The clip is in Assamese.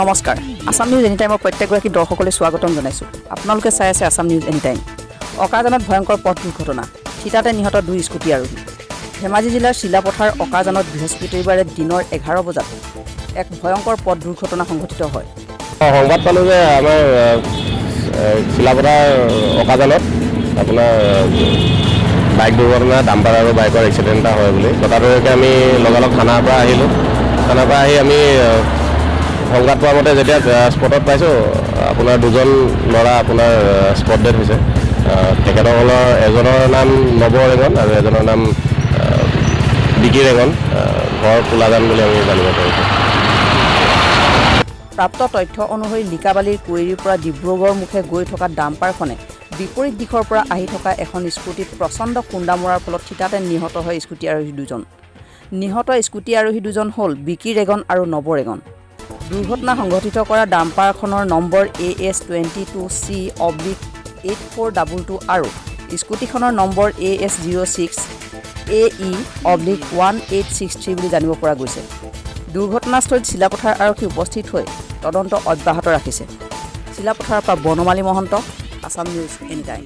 নমস্কাৰ আসাম নিউজ এনি টাইমৰ প্ৰত্যেকগৰাকী দৰ্শকলৈ স্বাগতম জনাইছোঁ। আপোনালোকে চাই আছে আসাম নিউজ এনি টাইম। অকাজানত ভয়ংকৰ পথ দুৰ্ঘটনা, থিতাতে নিহত 2 স্কুটি আৰোহী। ধেমাজি জিলাৰ চিলাপথাৰ অকাজানত বৃহস্পতিবাৰে দিনৰ 11 বজাত এক ভয়ংকৰ পথ দুৰ্ঘটনা সংঘটিত হয়। সংবাদ পালোঁ যে আমাৰ চিলাপথাৰ অকাজানত আপোনাৰ বাইক দুৰ্ঘটনা, ডাম্পাৰ আৰু বাইকৰ এক্সিডেণ্ট এটা হয় বুলি কথাটোকে আমি লগালগ থানাৰ পৰা আহিলোঁ। থানাৰ পৰা আহি আমি সংবাদ পোৱা মতে যেতিয়া স্পটত পাইছোঁ, আপোনাৰ 2জন ল'ৰা আপোনাৰ স্পট ডেড হৈছে। তেখেতসকলৰ এজনৰ নাম নৱ ৰেঙন আৰু এজনৰ নাম বিকি ৰেঙন, ঘৰ কোলাজান বুলি আমি জানিব পাৰিছোঁ। প্ৰাপ্ত তথ্য অনুসৰি লিকাবালিৰ কুৱেৰীৰ পৰা ডিব্ৰুগড় মুখে গৈ থকা ডাম্পাৰখনে বিপৰীত দিশৰ পৰা আহি থকা এখন স্কুটিত প্ৰচণ্ড খুন্দা মৰাৰ ফলত থিতাতে নিহত হয় স্কুটি আৰোহী 2জন। নিহত স্কুটি আৰোহী 2জন হ'ল বিকি ৰেগন আৰু নৱ ৰেগন। দুৰ্ঘটনা সংঘটিত কৰা ডাম্পাৰখনৰ নম্বৰ AS22C/8422 আৰু স্কুটিখনৰ নম্বৰ AS06AE/1863 বুলি জানিব পৰা গৈছে। দুৰ্ঘটনাস্থলীত চিলাপথাৰ আৰক্ষী উপস্থিত হৈ তদন্ত অব্যাহত ৰাখিছে। চিলাপথাৰৰ পৰা Banamali Mahanta, Assam news any time.